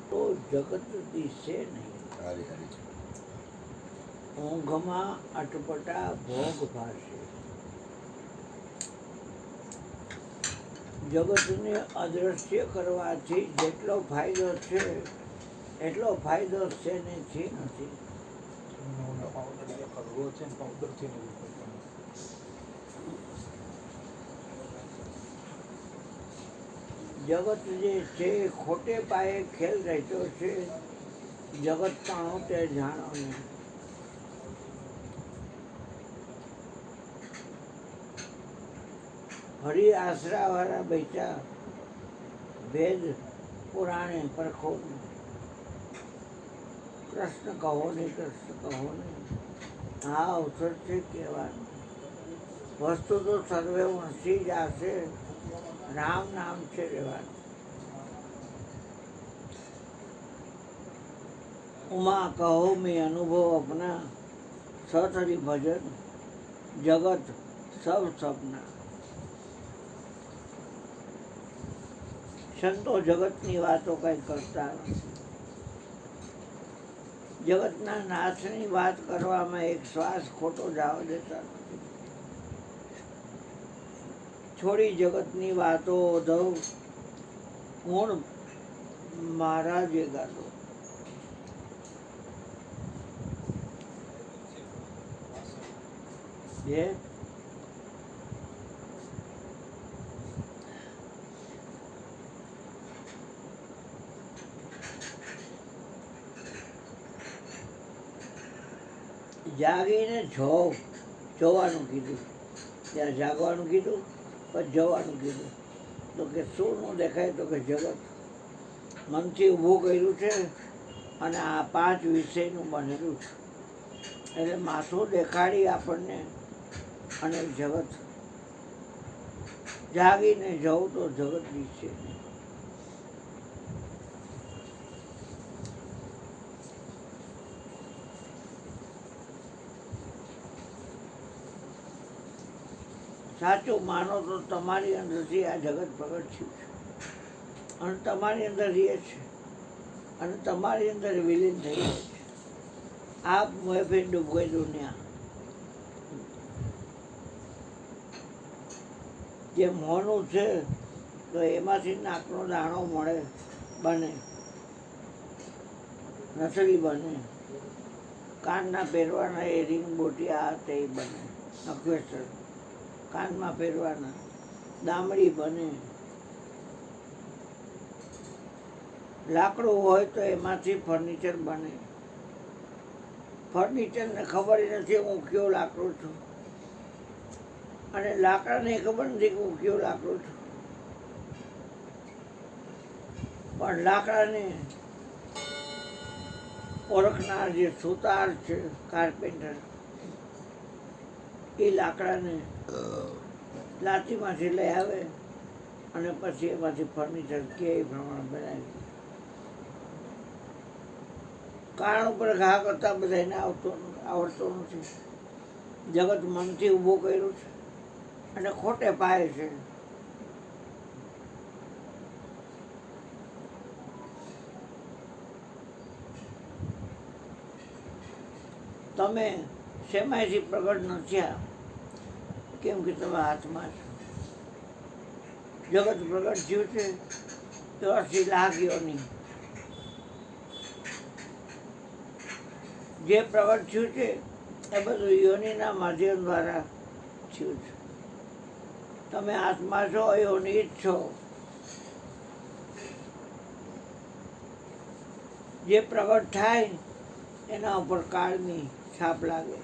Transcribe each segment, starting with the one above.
તો જગત દિશે નહીં, ઊંઘમાં અટપટા ભોગ ભાષે. જગતને અદ્રશ્ય કરવાથી જેટલો ફાયદો છે એટલો ફાયદો શેનેથી નથી. જગત જે છે ખોટે પાયે ખેલ રહેતો છે. જગત તાણું તે જાણો ને. હરિ આશરા વાળા બેઠા ભેદ પુરાણે પરખો. કૃષ્ણ કહો ને, કૃષ્ણ કહો ને, આ અવસર છે કહેવાનું. વસ્તુ તો સર્વે વંશી જ આશે, રામ નામ છે રહેવાનું. उमा कहो में अनुभव अपना, सतरी भजन जगत सब सपना. સંતો જગતની વાતો કઈ કરતા નથી. જગતના નાશની વાત કરવામાં એક શ્વાસ ખોટો જવા દેતા નથી. છોડી જગતની વાતો ધવ ગુણ મારા જે ગાતો. જાગીને જોવાનું કીધું, ત્યાં જાગવાનું કીધું, પછી જવાનું કીધું. તો કે શું ન દેખાય? તો કે જગત મનથી ઊભું કર્યું છે અને આ 5 વિષયનું બનેલું છે. એટલે માથું દેખાડી આપણને અને જગત. જાગીને જવું તો જગત દિશે. સાચું માનો તો તમારી અંદરથી આ જગત પ્રગટ થયું છે અને તમારી અંદર રહે છે અને તમારી અંદર વિલીન થઈ જાય છે. આપ મોહે ડૂબ ગઈ દુનિયા. જે મોહનું છે તો એમાંથી નાકનો દાણો મળે, બને, નસલી બને. કાનના પહેરવાના એ રીંગ બોટિયા તે બને, નક્વેસ્ટર કાનમાં પહેરવાના, દામડી બને. લાકડું હોય તો એમાંથી ફર્નિચર બને. ફર્નિચરને ખબર નથી હું કયો લાકડું છું, અને લાકડાને ખબર નથી કે હું કયો લાકડું છું. પણ લાકડાને ઓળખનાર જે સુતાર છે, કાર્પેન્ટર, એ લાકડાને લાતીમાંથી લઈ આવે અને પછી એમાંથી ફર્નિચર કે એ પ્રમાણે બનાવી. કારણ ઉપર ઘા કરતા બધાને આવડતો નથી. જગત મનથી ઊભું કર્યું છે અને ખોટે પાય છે. તમે શેમાંથી પ્રગટ નથી, કેમ કે તમે હાથમાં છો. જગત પ્રગટ થયું છે તો 80 લાખ યોની. જે પ્રગટ થયું છે એ બધું યોનિના માધ્યમ દ્વારા થયું છે. તમે આત્મા છો, યોનિ જ છો. જે પ્રગટ થાય એના ઉપર કાળની છાપ લાગે.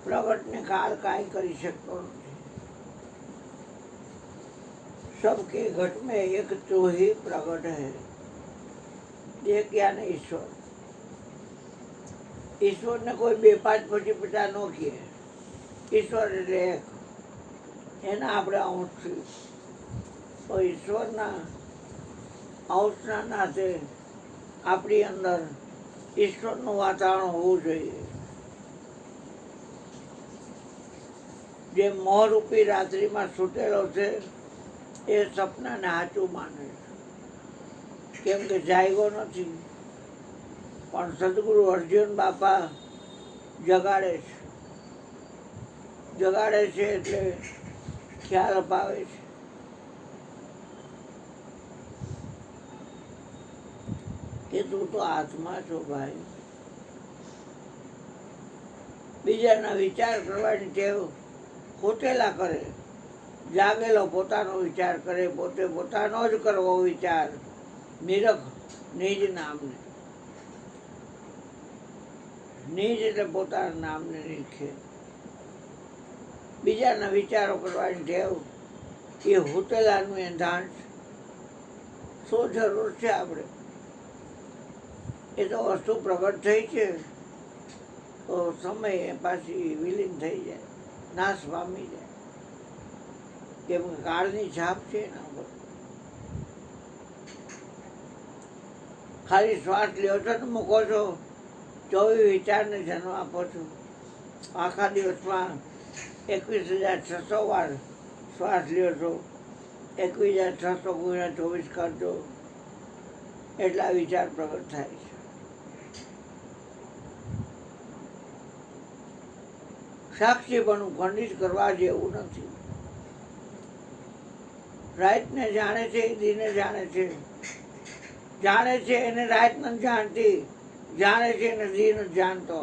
પ્રગટને કાળ કાંઈ કરી શકતો નથી. सबके घट में एक तो ही प्रकट है, एक ज्ञान ईश्वर. ઈશ્વરને કોઈ 2 5 પછી 50 ન કહે. ઈશ્વર એટલે એક. એના આપણે અંશ છીએ. તો ઈશ્વરના અંશના નાતે આપણી અંદર ઈશ્વરનું વાતાવરણ હોવું જોઈએ. જે મોહરૂપી રાત્રિમાં સૂતેલો છે એ સપનાને સાચું માને છે. કેમ કે જાગ્યો નથી. પણ સદગુરુ અર્જુન બાપા જગાડે છે એટલે ખ્યાલ અપાવે છે. કે તું તો આત્મા છો ભાઈ. બીજાના વિચાર કરવાની ટેવ ખોટેલા કરે. જાગેલો પોતાનો વિચાર કરે, પોતે પોતાનો જ કરવો વિચાર. નિરખ નિજ નામને, નિજ એટલે પોતાના નામને નીરખે. બીજાના વિચારો કરવાની ટેવ એ હોટેલાનું એંધાણ છે. શું જરૂર છે આપણે? એ તો વસ્તુ પ્રગટ થઈ છે તો સમય પાછી વિલીન થઈ જાય, નાશ પામી જાય. કેમ કે કાળની છાપ છે એના ઉપર. ખાલી શ્વાસ લ્યો છો ને મૂકો છો, 24 વિચારને જન્મ આપો છો. આખા દિવસમાં 21,600 વાર શ્વાસ લ્યો છો. 21,600 ગુણ્યા 24 કરજો, એટલા વિચાર પ્રગટ થાય છે. સાક્ષીપણું ખંડિત કરવા જેવું નથી. રાઈટને જાણે છે એ દીને જાણે છે. જાણે છે એને રાઈટ નથી જાણતી, જાણે છે એને દી નથી જાણતો.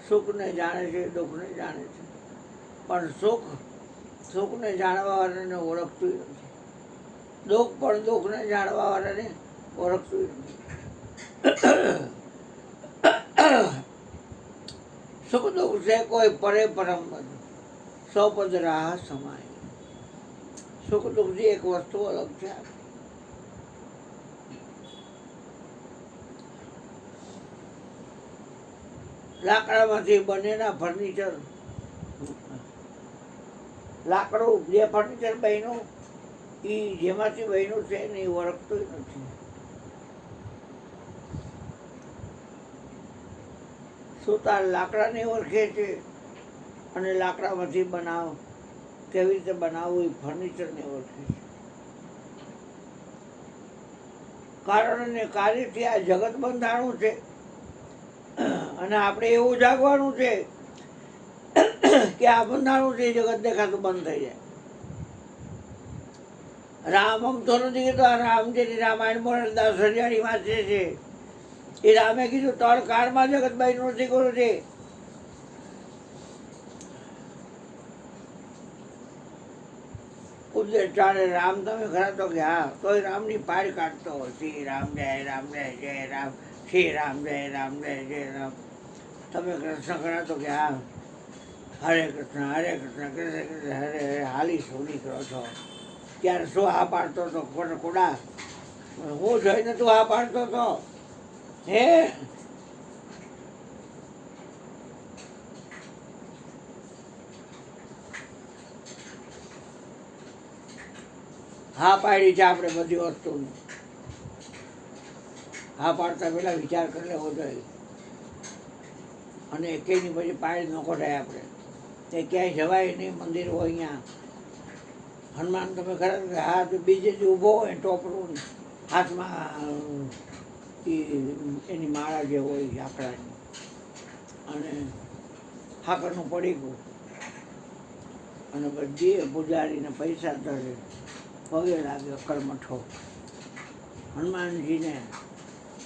સુખને જાણે છે, દુઃખને જાણે છે, પણ સુખને જાણવા વાળાને ઓળખતું નથી. દુઃખ પણ દુઃખને જાણવા વાળાને ઓળખતું નથી. સુખ દુઃખ છે કોઈ પરે પરમ પદ, સો પદ રાહ સમાય. સુખ દુઃખથી એક વસ્તુ અલગ છે. લાકડામાંથી બનેલા ફર્નિચર, લાકડું જે ફર્નિચર બન્યું એ જેમાંથી બન્યું છે એને ઓળખતું નથી. સુતાર લાકડાને ઓળખે છે અને લાકડામાંથી કેવી રીતે બનાવવું એ ફર્નિચરને ઓળખે છે. કારણ અને કાર્યથી આ જગત બંધાણું છે અને આપણે એવું જાગવાનું છે કે આ બંધાણું છે જગત દેખાતું બંધ થઈ જાય. રામ અમતો નથી કીધું. આ રામ જેની રામાયણ મોરારદાસ હરિયાણી વાંચે છે એ રામે કીધું 3 કાળમાં જગત બન્યું નથી કર્યું છે. ઉદ્દેશ ચાલે રામ તમે ખરા તો કે હા, તોય રામની પાડ કાઢતો હોય. શ્રી રામ જય જય રામ, શ્રી રામ જય જય રામ. તમે કૃષ્ણ ખરા તો કે હા, હરે કૃષ્ણ કૃષ્ણ કૃષ્ણ હરે હરે હાલી શું નીકળો છો. ત્યારે શું હા પાડતો હતો કોડા? હું જોઈને તું હા પાડતો હતો હે? હા પાડી છે આપણે બધી વસ્તુની. હા પાડતા પહેલા વિચાર કરી લેવો જોઈએ. અને એકેયની પછી પાડી ન ખોટાય. આપણે એ ક્યાંય જવાય નહીં. મંદિર હોય અહીંયા હનુમાન તમે ખરા હા તો બીજે જ ઊભો હોય ટોપરું હાથમાં એની માળા જે હોય લાકડાની અને હાકરનું પડીકું અને બધી પૂજારીને પૈસા ધરે, પગે લાગે અકળમઠો હનુમાનજીને.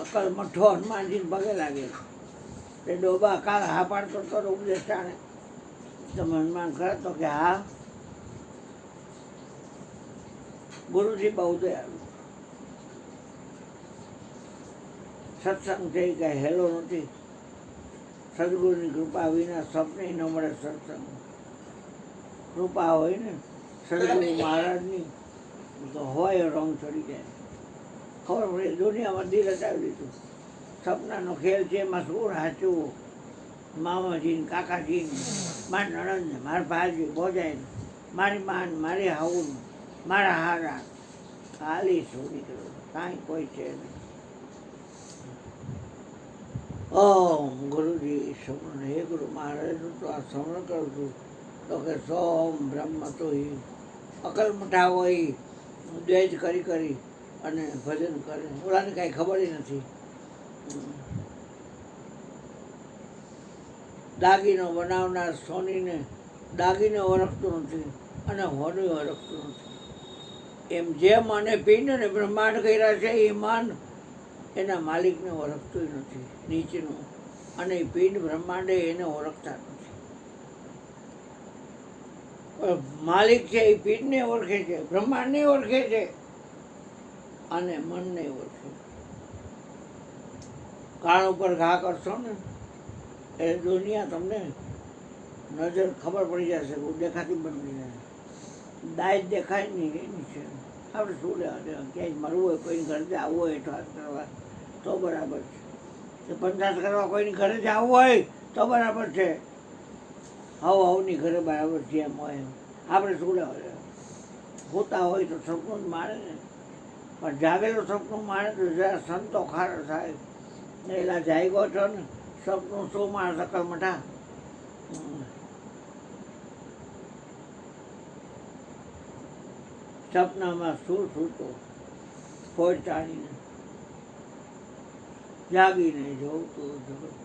અકળમઠો હનુમાનજીને પગે લાગે. એ ડોબા કાળ હા પાડતો તો ઉપદેશ જાણે તમે હનુમાન ખરા તો કે હા. ગુરુજી બહુ દયાળુ. સત્સંગ છે એ કાંઈ હેલો નથી. સદગુરુની કૃપા વિના સ્વપ્ને ન મળે. સત્સંગ કૃપા હોય ને સદગુરુ મહારાજની તો હોય રંગ ચડી જાય. ખબર પડે દુનિયામાં દિલ હટાવી દીધું. સપનાનો ખેલ છે એમાં શું સાચું? મામાજી, કાકાજી, મારા નણંદ, મારા ભાઈ, ભોજાઈ, મારી માન, મારી હાઉન, મારા હારા, ખાલી શું નીકળ્યું? કાંઈ કોઈ છે નહીં. ઓમ ગુરુજી સમરણ. હે ગુરુ મહારાજનું તો આ સમરણ કરું છું તો કે સોમ બ્રહ્મ તો અકલ મઠા હોય દ્વેષ કરી કરી અને ભજન કરે. ઓલાને કાંઈ ખબર નથી. દાગીનો બનાવનાર સોનીને દાગીને ઓળખતો નથી અને હોનું ઓળખતું નથી. એમ જે મને પિંડ ને બ્રહ્માંડ કર્યા છે એ મન એના માલિકને ઓળખતું નથી નીચેનું, અને એ પિંડ બ્રહ્માંડે એને ઓળખતા નથી. માલિક છે એ પિંડને ઓળખે છે, બ્રહ્માંડને ઓળખે છે અને મનને ઓળખે. કાન ઉપર ઘા કરશો ને એ દુનિયા તમને નજર ખબર પડી જશે, દેખાતી બની જાય. દાય દેખાય નહીં એની છે. આપણે શું લેવા ક્યાંય મળવું હોય, કોઈની ઘરે આવવું હોય ઠાસ કરવા તો બરાબર છે, પંચાસ કરવા કોઈની ઘરે જ આવવું હોય તો બરાબર છે. હવની ઘરે બરાબર છે એમ હોય એમ. આપણે શું લેવા હોતા હોય તો સપનું જ મારે ને, પણ જાગેલો સપનું મારે તો જરા સંતો ખારો થાય. એલા જાગ્યો છો ને સપનું શું માર સકલ મઠા. સપનામાં શું સૂતો ફોજ ટાણીને જાગીને જોઉં તો જગત.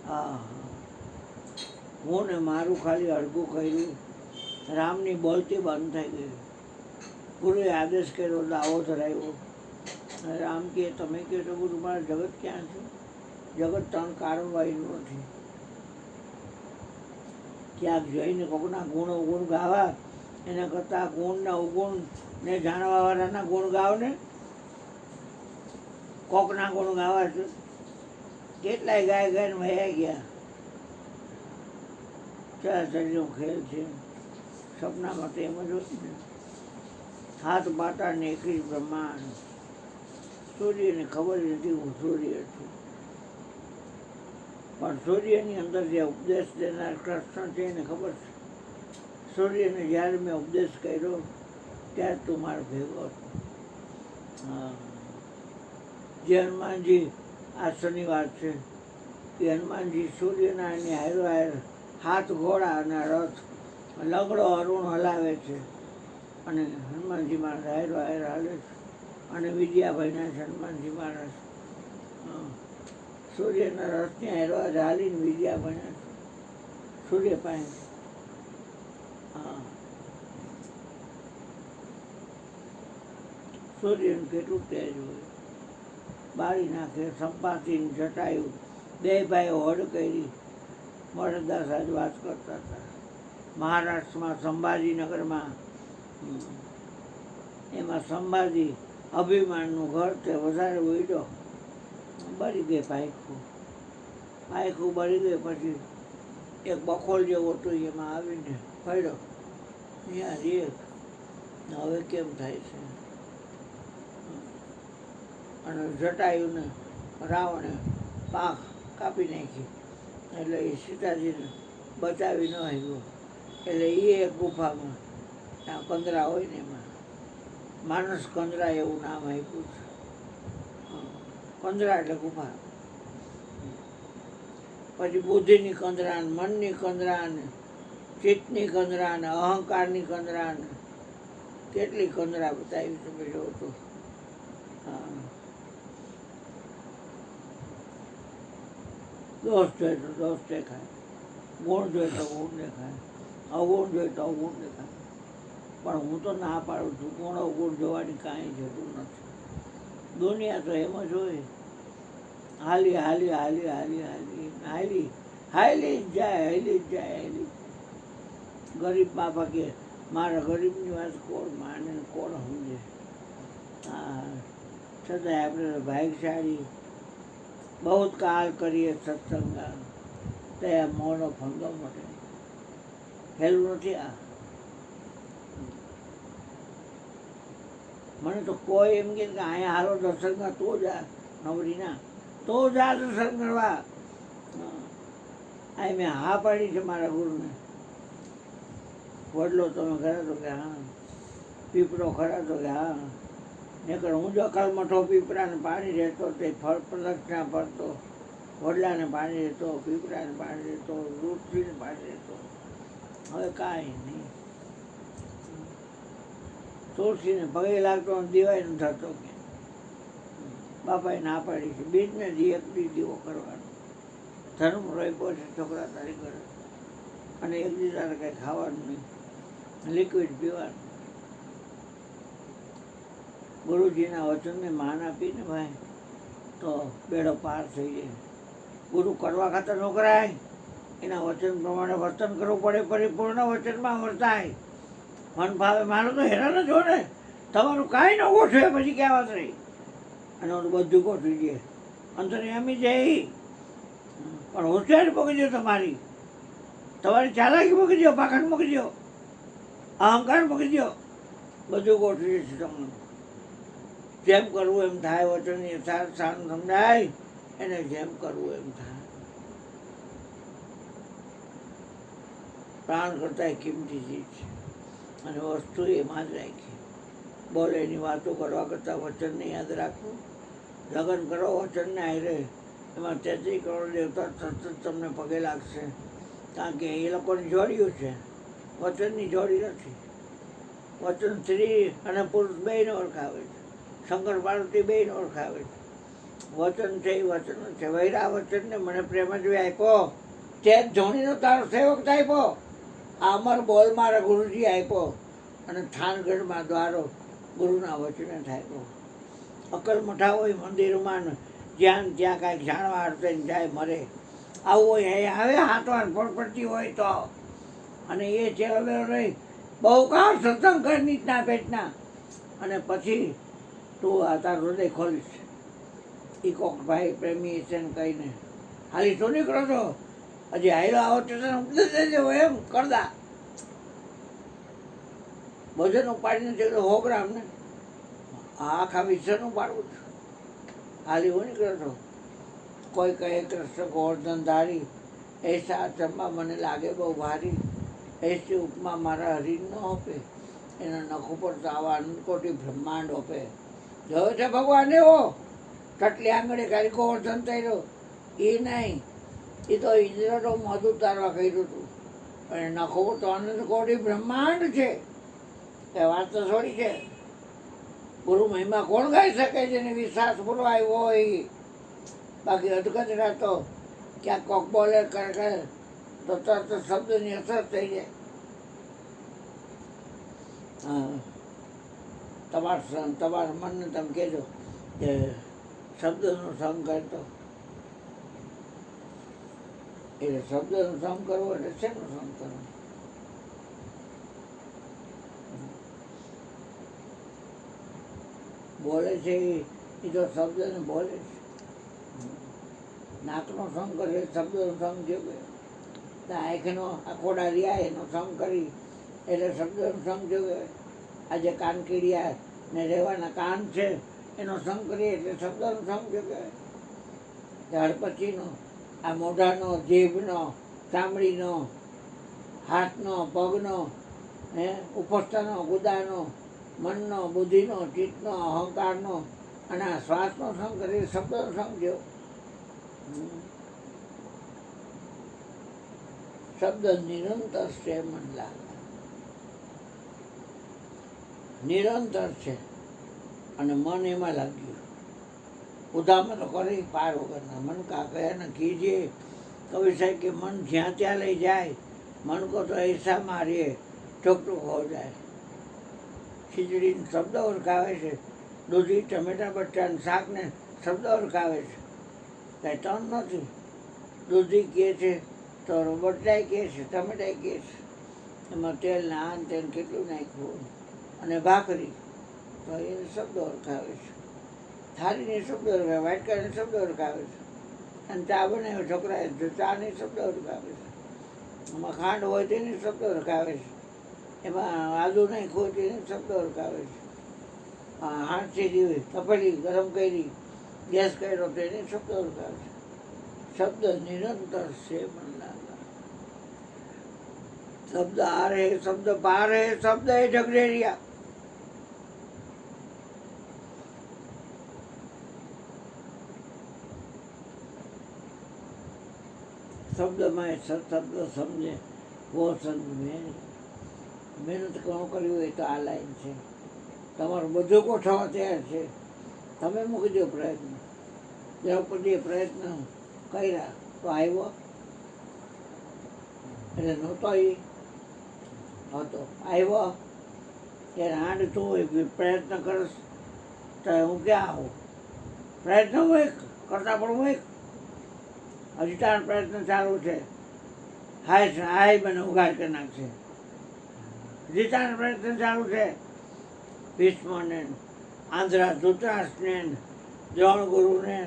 હા, હું ને મારું ખાલી અડધું કર્યું. રામની બોલતી બંધ થઈ ગઈ. ગુરુએ આદેશ કર્યો, દાવો ધરાવ્યો. રામ કહે તમે કહો છો બધું, મારા જગત ક્યાં છે? જગત ત્રણ કારણવાળીનું નથી. ક્યાંક જઈને કોકના ગુણ અવગુણ ગાવા એના કરતાં ગુણના અવગુણને જાણવાવાળાના ગુણ ગાવ ને. કોકના ગુણ ગાવા છે, કેટલાય ગાય ગાયને વહ્યા ગયા. ચરાચરનો ખેલ છે. સપનામાં તો એમ જ હોય ને. હાથ પાટા ને એકલી બ્રહ્માંડ. સૂર્યને ખબર નથી હું સૂર્ય છું, પણ સૂર્યની અંદર જે ઉપદેશ દેનાર કૃષ્ણ છે એને ખબર છે. સૂર્યને જ્યારે મેં ઉપદેશ કર્યો ત્યારે તું મારો ભેગો હતો. હા, જે હનુમાનજી આ શનિવાર છે એ હનુમાનજી સૂર્યના એની હારો હાર હાથ ઘોડા અને રથ લંગડો અરુણ હલાવે છે અને હનુમાનજી મહારાજ હારો હાર હાલે છે. અને વિજયાભાઈના છે હનુમાનજી મહારાજ સૂર્યના રથને હારો હાર હાલીને વિજયાભાઈના સૂર્ય પાસે. હા, સૂર્યનું કેટલું તેજ હોય. બાળી નાખે. સંપાતીને જટાયું બે ભાઈઓ હોડ કરી. મોરદાસ આજ વાત કરતા હતા મહારાષ્ટ્રમાં સંભાજીનગરમાં. એમાં સંભાજી અભિમાનનું ઘર તે વધારે ઉડ્યો, બળી ગઈ પાયખું. પાયખું બળી ગઈ પછી એક બખોલ જેવો હતો એમાં આવીને પડ્યો. ત્યાં રેખ હવે કેમ થાય છે. અને જટાયુને રાવણે પાંખ કાપી નાખી એટલે એ સીતાજીને બચાવી ન આવ્યો. એટલે એ એક ગુફામાં ત્યાં કંદરા હોય ને એમાં માનસ કંદરા એવું નામ આપ્યું છે. કંદરા એટલે ગુફા. પછી બુદ્ધિની કંદરા, મનની કંદરા, ને ચિત્તની કંદરા, ને અહંકારની કંદરા, ને કેટલી કંદરા બતાવી તમે જો તો. હા, દોષ જોઈએ તો દોષ દેખાય, ગુણ જોઈએ તો ગુણ દેખાય, અવગુણ જોઈએ તો અવગુણ દેખાય. પણ હું તો ના પાડું છું, ગુણ અવગુણ જોવાની કાંઈ જરૂર નથી. દુનિયા તો એમ જ હોય. હાલી હાલી હાલી હાલી હાલી હાલી હાલી જ જાય, હાલી જ જાય, હાલી. ગરીબ બાપા કે મારા ગરીબની વાત કોણ માને, કોણ સમજે. હા, છતાંય આપણે ભાગ્યશાળી. બહુ કાલ કરીએ સત્સંગ તે મોનો ફંદો માટે હેલું નથી. આ મને તો કોઈ એમ કે અહીંયા હારો દર્શનમાં તો જા નવરીના તો જા દર્શન કરવા. આ મેં હા પાડી છે મારા ગુરુને. વડલો તમે ખરા તો કે હા, પીપળો ખરા તો કે હા. નકર હું જો કલમઠો પીપળાને પાણી રહેતો તે ફળ પ્રદક્ષિણા ફરતો, વડલાને પાણી રહેતો, પીપળાને પાણી રહેતો, વૃક્ષને પાણી રહેતો. હવે કાંઈ નહીં. તુલસીને પગે લાગતો દીવાય ન થતો કે બાપાએ ના પાડી છે બીજને એક દીવો કરવાનો, ધર્મ રોપ્યો છે છોકરા તારી કરે, અને એક દી તારે કંઈ ખાવાનું નહીં, લિક્વિડ પીવાનું. ગુરુજીના વચનને માન આપીને ભાઈ તો બેડો પાર થઈ જાય. ગુરુ કરવા ખાતર ન કરાય, એના વચન પ્રમાણે વર્તન કરવું પડે, પરિપૂર્ણ વચનમાં વર્તાય. મન ભાવે મારો તો હેરાન જ હો ને, તમારું કાંઈ ન ગોઠવે પછી ક્યાં વાત રહી, અને ઓલું બધું ગોઠવી દે. અંતર્યામી જઈ પણ હોશિયારી મૂકી દો, તમારી ચાલાકી મૂકી દો, પાખંડ મૂકી દો, અહંકાર મૂકી દો, બધું ગોઠવી દેશે તમને. જેમ કરવું એમ થાય, વચન યથાર્થ સારું સમજાય એને જેમ કરવું એમ થાય. પ્રાણ કરતાં કિંમતી ચીજ છે, અને વસ્તુ એમાં જ રાખી. બોલે એની વાતો કરવા કરતાં વચનને યાદ રાખવું. લગ્ન કરો વચનને હારે, એમાં 33 કરોડ દેવતા સતત તમને પગે લાગશે, કારણ કે એ લોકોની જોડીઓ છે, વચનની જોડી નથી. વચન સ્ત્રી અને પુરુષ બેયને ઓળખાવે છે, શંકર પાર્વતી બેયને ઓળખાવે છે. વચન છે એ વચન છે. વૈરા વચનને મને પ્રેમ જ આપ્યો, તે ધોનીનો તારો સેવક આપ્યો, આ અમર બોલ મારા ગુરુજી આપ્યો, અને થાનગઢમાં દ્વારો ગુરુના વચને થાપ્યો. અકલ મઠા હોય મંદિરમાં, જ્યાં ત્યાં કાંઈક જાણવા અર્થે જાય મરે. આવું હોય એ આવે, હાથ વાર પડતી હોય તો, અને એ ચેલો રહી બહુ કાળ સત્સંગ કર નીચના પેટના, અને પછી તું આ તાર હૃદય ખોલીશ. એ કોક ભાઈ પ્રેમી છે ને કહીને હાલી તો નીકળો છો, હજી હાઈલો આવો તો ઉપદેશ દેજો એમ કરતા. ભજન ઉપાડીને છે 100 ગ્રામ ને આખા વિશ્વનું પાડવું છું. હાલી હું નીકળો છો. કોઈ કહે કૃષ્ણ ગોવર્ધન ધારી, એસા ચંબા મને લાગે બહુ ભારી, એસી ઉપમા મારા હરીન ન હોપે, એના નખ ઉપર તો આવા અનકોટી બ્રહ્માંડ હોપે. જોયો છે ભગવાન એવો કેટલી આંગળે કાઢી ગોવર્ધન થયેલો, એ નહીં, એ તો ઇન્દ્રનો મધ ઉતારવા કર્યું હતું, પણ નખો તો અનંતકોટી બ્રહ્માંડ છે. એ વાત તો થોડી છે. ગુરુ મહિમા કોણ ગાઈ શકે જેને વિશ્વાસ પૂરવાય હોય? બાકી અધકચરા તો ક્યાંક કોક બોલે કરે તો તરત શબ્દની અસર થઈ જાય. હા, તમારા મનને તમે કહેજો કે શબ્દનો સંગ કરતો, એટલે શબ્દનો સંગ કરવો એટલે શેનો સંગ કરવો? બોલે છે એ તો શબ્દને બોલે છે. નાકનો સંગ કરે શબ્દનો સંગ જોવે, આંખનો આખોડા રહ્યા એનો સંગ કરી એટલે શબ્દનો સંગ જોવે. આજે કાન કીડિયા ને રહેવાના કાન છે એનો સંગ કરીએ એટલે શબ્દનો સંગ જોવે. ત્યાર પછીનો આ મોઢાનો, જીભનો, ચામડીનો, હાથનો, પગનો, ઉપસ્થાનો, ગુદાનો, મનનો, બુદ્ધિનો, ચિત્તનો, અહંકારનો અને આ શ્વાસનો સંગ કરી શબ્દનો સંગ જો. શબ્દ નિરંતર છે, મન લાગે નિરંતર છે, અને મન એમાં લાગ્યું. ઉદામણ તો કરી પાર વગરના મન કા ગયા ને કીજીએ. કવિ સાહેબ કે મન જ્યાં ત્યાં લઈ જાય, મન કો તો ऐसा મારીએ ચોકટુક હો જાય. ખીચડીને શબ્દ ઓળખાવે છે, દૂધી ટમેટા બટાનું શાકને શબ્દ ઓળખાવે છે, કાંઈ ટન નથી. દૂધી કહે છે તો બટાઈ કહે છે, ટમેટાઈ કહે છે, એમાં તેલ ને આન તેલ કેટલું નાખ્યું, અને ભાખરી તો એને શબ્દ ઓળખાવે છે. થાળીને શબ્દ ઓળખાવે, વાટકાને શબ્દ ઓળખાવે છે, અને ચા બનાવ્યો છોકરાએ તો ચાને શબ્દ ઓળખાવે છે. એમાં ખાંડ હોય તેને શબ્દ ઓળખાવે છે, એમાં આદુ નાખ્યું હોય તેને શબ્દ ઓળખાવે છે. હાથ સીધી તપેલી ગરમ કરી ગેસ કર્યો તો એને શબ્દ ઓળખાવે છે. શબ્દ નિરંતર છે, મન લાગે. શબ્દ આ રહે, શબ્દ પાર હે, શબ્દ એ ઝઘડેરિયા. शब्द में शब्द समझे वो संत में मेहनत कौन करी हुई तो आ लाइन से તમારું બધું ગોઠવવા તૈયાર છે. તમે મૂકી દો પ્રયત્ન. દ્રૌપદીએ પ્રયત્ન કર્યા તો આવ્યો, એટલે નહોતો એ હતો આવ્યો. ત્યારે હાંડ તું પ્રયત્ન કરશ તો હું ક્યાં આવું? પ્રયત્ન હોય કરતા પણ હોય. હજી તાર પ્રયત્ન ચાલુ છે. હાય મને ઉઘાડ કરી નાખશે. હજી તાર પ્રયત્ન ચાલુ છે. ભીષ્મને, આંધ્રા ધૃતરાષ્ટ્રને, દ્રોણગુરુને,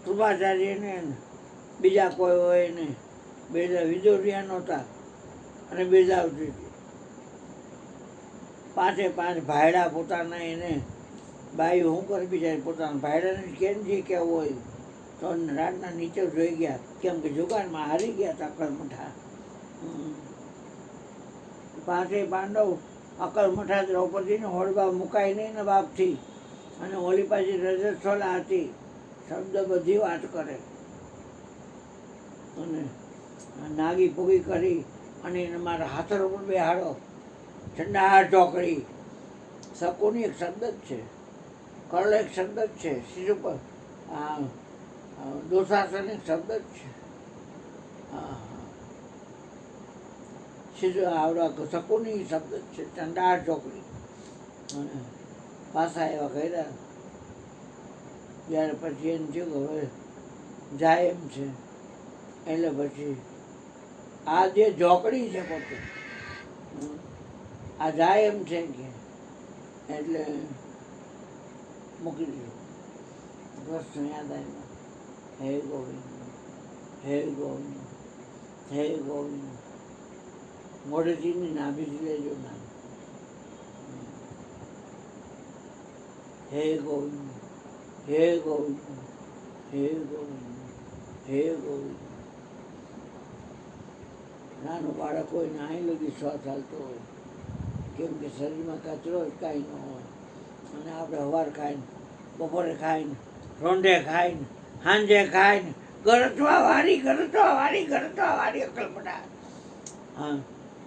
કૃપાચાર્યને, બીજા કોઈ હોય ને બીજા વિદુરિયા નહોતા અને બિરદાવતી હતી. 5 ભાયડા પોતાના એને બાઈ શું કરી બિચારી પોતાના ભાયડાને કેમ જે કહેવું હોય તો રાતના નીચે જોઈ ગયા, કેમ કે જુગારમાં હારી ગયા હતા અકલમઠા. 5 પાંડવ અકલમઠા દ્રૌપદીને હોળબા મુકાય નહીં ને બાપથી, અને ઓલી પાછી રજસ્વલા હતી, શબ્દ બધી વાત કરે અને નાગી પૂગી કરી અને એને મારા હાથર ઉપર બેહાડો. ઠંડા ઢોકળી શકુની એક શબ્દ જ છે, કરલ એક શબ્દ જ છે, શિશુ પર દુશાસન એક શબ્દ જ છે. શિશુ આવડા શકુની શબ્દ જ છે, ઠંડા ઢોકળી. અને પાછા એવા કર્યા. જ્યારે પછી એમ થયું હવે જાય એમ છે, એટલે પછી આ જે ઝોકડી છે પોતે આ જાય એમ છે કે એટલે મૂકી દીધું. કૃષ્ણ યાદ આવ્યા, હે ગોવિંદ, હે ગોવિંદ, હે ગોવિંદ. મોઢેથી નાભીથી લેજો નામ. હે ગોવિંદ, હે ગોવિંદ, હે ગોવિંદ, હે ગોવિંદ. નાનું બાળક હોય ને અહીં લગી શ્વાસ ચાલતો હોય, કેમ કે શરીરમાં કચરો જ કાંઈ ન હોય. અને આપણે સવાર ખાઈને, બપોરે ખાઈને, રોંઢે ખાઈને, સાંજે ખાઈને, ગરજવા વારી અકલમઠા. હા,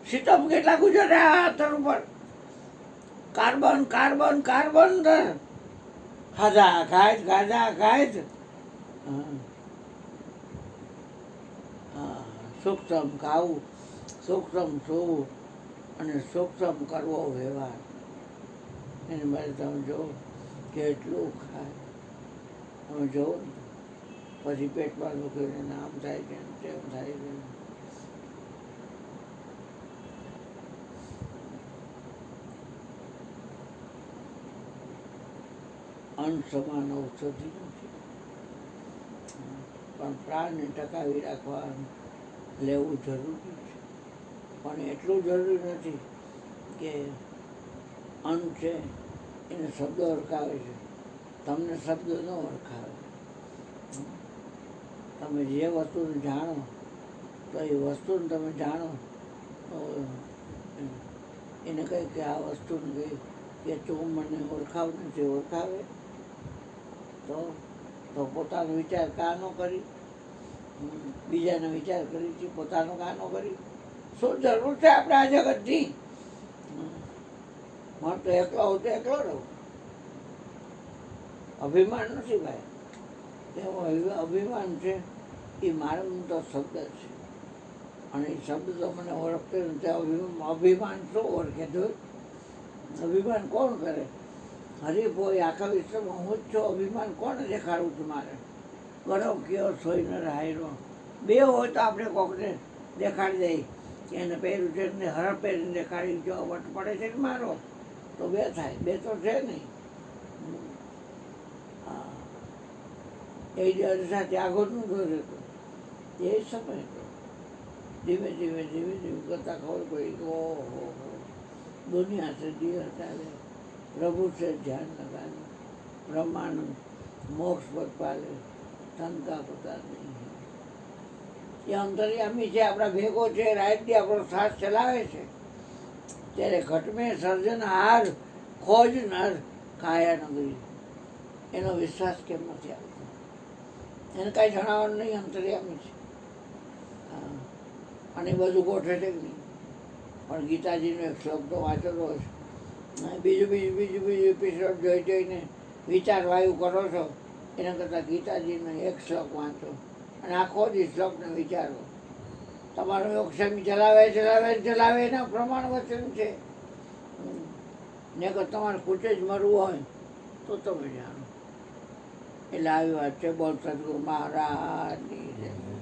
સીતમ કેટલા ગુજર્યા હાથર ઉપર. કાર્બન ખાધા ખાય. સૂક્ષ્મ ખાવું, સૂક્ષ્મ સૂવું અને સૂક્ષ્મ કરવો વ્યવહાર. એની માટે તમે જો કેટલું ખાય તમે જોવો ને, પછી પેટમાં દુખીને આમ થાય છે તેમ થાય છે. અન્ન સમાન ઔષધિ નથી, પણ પ્રાણને ટકાવી રાખવા લેવું જરૂરી છે. પણ એટલું જરૂરી નથી કે અન્ન છે એને શબ્દ ઓળખાવે છે, તમને શબ્દ ન ઓળખાવે. તમે જે વસ્તુને જાણો તો એ વસ્તુને તમે જાણો તો એને કહે કે આ વસ્તુને કહે કે તું મને ઓળખાવ નથી, ઓળખાવે તો પોતાનો વિચાર કાં ન કરી, બીજાનો વિચાર કરી છે, પોતાનો કાં ન કરી. શું જરૂર છે આપણે આ જગતની? મારે તો એકલો હોઉં તો એકલો રહું. અભિમાન નથી ભાઈ, એવું અભિમાન છે એ મારું તો શબ્દ છે, અને એ શબ્દ તો મને ઓળખતો નથી. અભિમાન શું ઓળખે? તો અભિમાન કોણ કરે? હરીફ હોય આખા વિશ્વમાં હું જ છું. અભિમાન કોને દેખાડવું છું મારે? ગરવ કયો સોઈને રાયરો બે હોય તો આપણે કોકને દેખાડી દઈએ કે એને પહેર્યું છે ને હર પહેરીને દેખાડી. જો વટ પડે છે ને મારો તો બે થાય, બે તો છે નહીં. એ જે અરસા ત્યાગોનું દોર હતો એ સમય હતો. ધીમે ધીમે કરતાં ખબર પડી કે ઓહો દુનિયા છે દિલ ચાલે, પ્રભુ છે ધ્યાન લગાવે, બ્રહ્માનંદ મોક્ષ પદ પાલે, તનકા પતા નહીં. એ અંતર્યામી છે, આપણા ભેગો છે, રાતથી આપણો સાથ ચલાવે છે. ત્યારે ઘટમે સર્જનહાર ખોજ નર કાયા નગરી, એનો વિશ્વાસ કેમ નથી આવતો? એને કાંઈ જણાવવાનું નહીં, અંતર્યામી છે. અને બધું ગોઠવે છે કે નહીં? પણ ગીતાજીનો એક શ્લોક તો વાંચેલો છે, બીજું એપિસોડ જોઈને વિચાર વાયુ કરો છો એના કરતાં ગીતાજીનો એક શ્લોક વાંચો અને આખો દી શ્લોકને વિચારો. તમારો યોગક્ષેમી ચલાવે એના પ્રમાણ વચન છે. ને અગર તમારે પૂછે જ મરવું હોય તો તમે જાણો. એટલે આવી વાત છે. બોલ સદગુરુ મહારાજની જય.